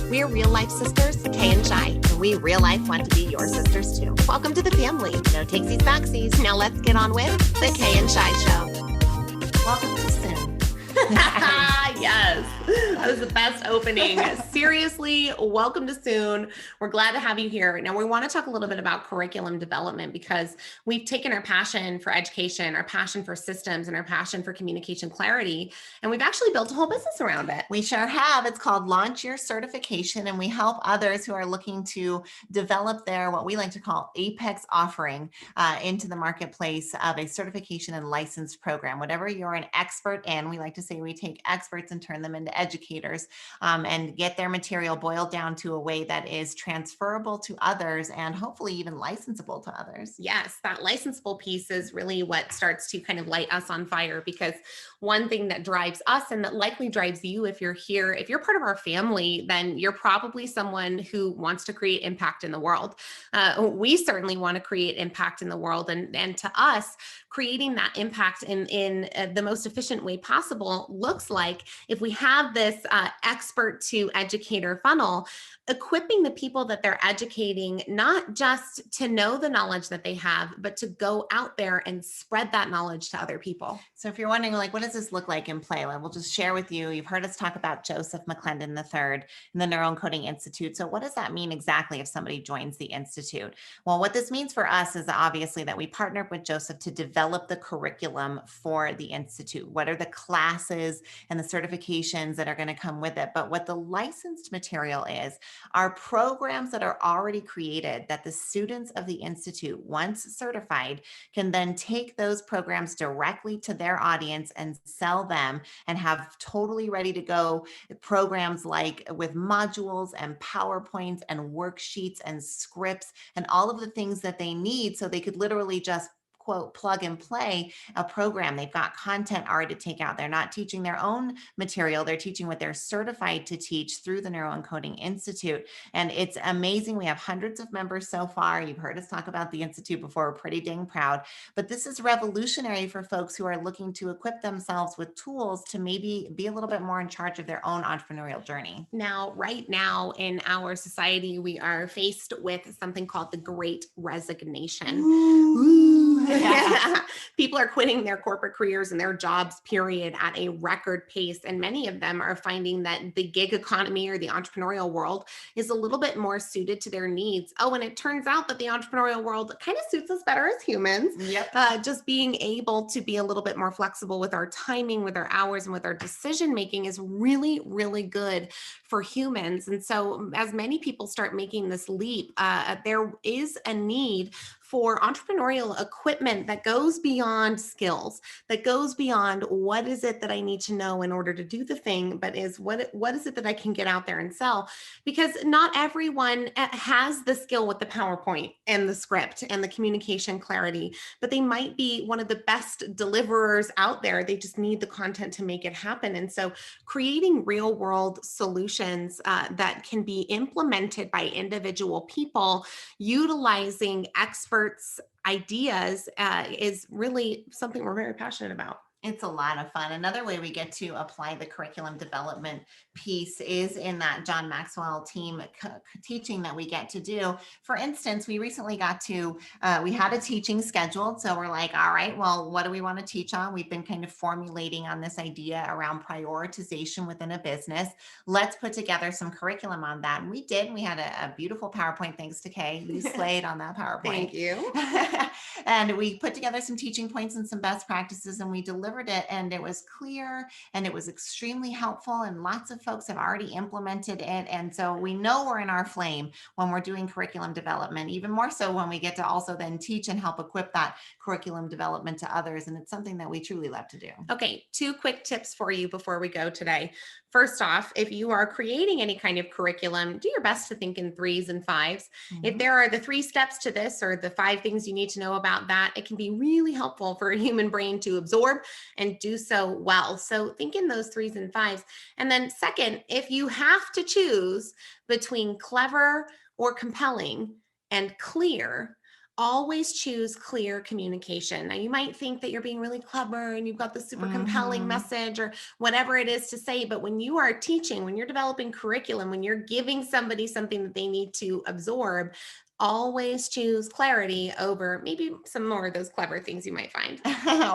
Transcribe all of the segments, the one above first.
We're real life sisters, Kay and Shi, and we real life want to be your sisters too. Welcome to the family. No takesies backsies. Now let's get on with the Kay and Shi show. Welcome to Soon. Yes, that was the best opening. Seriously, welcome to Soon. We're glad to have you here. Now, we want to talk a little bit about curriculum development because we've taken our passion for education, our passion for systems, and our passion for communication clarity, and we've actually built a whole business around it. We sure have. It's called Launch Your Certification, and we help others who are looking to develop their, what we like to call apex offering into the marketplace of a certification and license program. Whatever you're an expert in, we like to say we take experts and turn them into educators and get their material boiled down to a way that is transferable to others and hopefully even licensable to others. Yes, that licensable piece is really what starts to kind of light us on fire, because one thing that drives us and that likely drives you if you're here, if you're part of our family, then you're probably someone who wants to create impact in the world. We certainly want to create impact in the world. And to us, creating that impact in the most efficient way possible looks like, if we have this expert to educator funnel, equipping the people that they're educating, not just to know the knowledge that they have, but to go out there and spread that knowledge to other people. So if you're wondering, like, what does this look like in play? We'll just share with you. You've heard us talk about Joseph McClendon III and the Neuroencoding Institute. So what does that mean exactly if somebody joins the Institute? Well, what this means for us is obviously that we partnered with Joseph to develop the curriculum for the Institute. What are the classes and the certifications that are going to come with it? But what the licensed material is, are programs that are already created that the students of the Institute, once certified, can then take those programs directly to their audience and sell them and have totally ready to go programs like with modules and PowerPoints and worksheets and scripts and all of the things that they need, so they could literally just quote, plug and play a program. They've got content already to take out. They're not teaching their own material. They're teaching what they're certified to teach through the Neuroencoding Institute. And it's amazing. We have hundreds of members so far. You've heard us talk about the Institute before. We're pretty dang proud. But this is revolutionary for folks who are looking to equip themselves with tools to maybe be a little bit more in charge of their own entrepreneurial journey. Now, right now in our society, we are faced with something called the Great Resignation. Ooh. People are quitting their corporate careers and their jobs, period, at a record pace. And many of them are finding that the gig economy or the entrepreneurial world is a little bit more suited to their needs. Oh, and it turns out that the entrepreneurial world kind of suits us better as humans. Yep. Just being able to be a little bit more flexible with our timing, with our hours, and with our decision making is really, really good for humans. And so as many people start making this leap, there is a need for entrepreneurial equipment that goes beyond skills, that goes beyond what is it that I need to know in order to do the thing, but is what is it that I can get out there and sell? Because not everyone has the skill with the PowerPoint and the script and the communication clarity, but they might be one of the best deliverers out there. They just need the content to make it happen. And so creating real world solutions that can be implemented by individual people utilizing experts ideas is really something we're very passionate about. It's a lot of fun. Another way we get to apply the curriculum development piece is in that John Maxwell team teaching that we get to do. For instance, we recently got to, we had a teaching scheduled. So we're like, all right, well, what do we want to teach on? We've been kind of formulating on this idea around prioritization within a business. Let's put together some curriculum on that. And we did. We had a beautiful PowerPoint, thanks to Kay. You slayed on that PowerPoint. Thank you. And we put together some teaching points and some best practices, and we delivered it, and it was clear and it was extremely helpful, and lots of folks have already implemented it. And so we know we're in our flame when we're doing curriculum development, even more so when we get to also then teach and help equip that curriculum development to others. And it's something that we truly love to do. Okay, 2 quick tips for you before we go today. First off, if you are creating any kind of curriculum, do your best to think in 3s and 5s. If there are the 3 steps to this or the 5 things you need to know about that, it can be really helpful for a human brain to absorb and do so well. So think in those 3s and 5s. And then second, if you have to choose between clever or compelling and clear, Always choose clear communication. Now, you might think that you're being really clever and you've got this super compelling Hmm. message or whatever it is to say, but when you are teaching, when you're developing curriculum, when you're giving somebody something that they need to absorb, always choose clarity over maybe some more of those clever things you might find.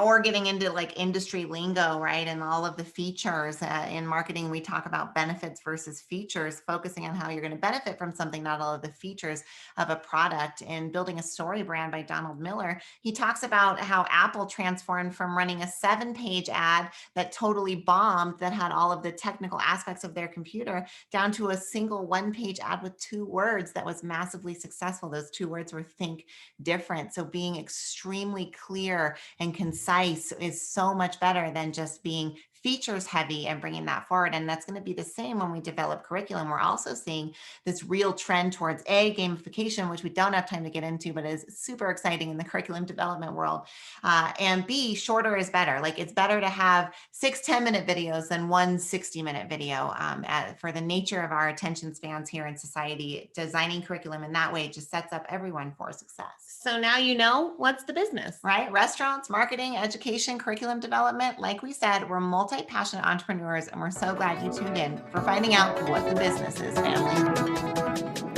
Or getting into like industry lingo, right? And all of the features in marketing, we talk about benefits versus features, focusing on how you're going to benefit from something, not all of the features of a product. In Building a Story Brand by Donald Miller, he talks about how Apple transformed from running a 7-page ad that totally bombed, that had all of the technical aspects of their computer, down to a single 1-page ad with 2 words that was massively successful. Those 2 words were think different. So being extremely clear and concise is so much better than just being features heavy and bringing that forward. And that's going to be the same when we develop curriculum. We're also seeing this real trend towards gamification, which we don't have time to get into, but is super exciting in the curriculum development world. And B, shorter is better. Like it's better to have 6 10-minute videos than one 60-minute video. For the nature of our attention spans here in society, designing curriculum in that way just sets up everyone for success. So now you know what's the business. Right? Restaurants, marketing, education, curriculum development. Like we said, we're multi passionate entrepreneurs, and we're so glad you tuned in for finding out what the business is, family.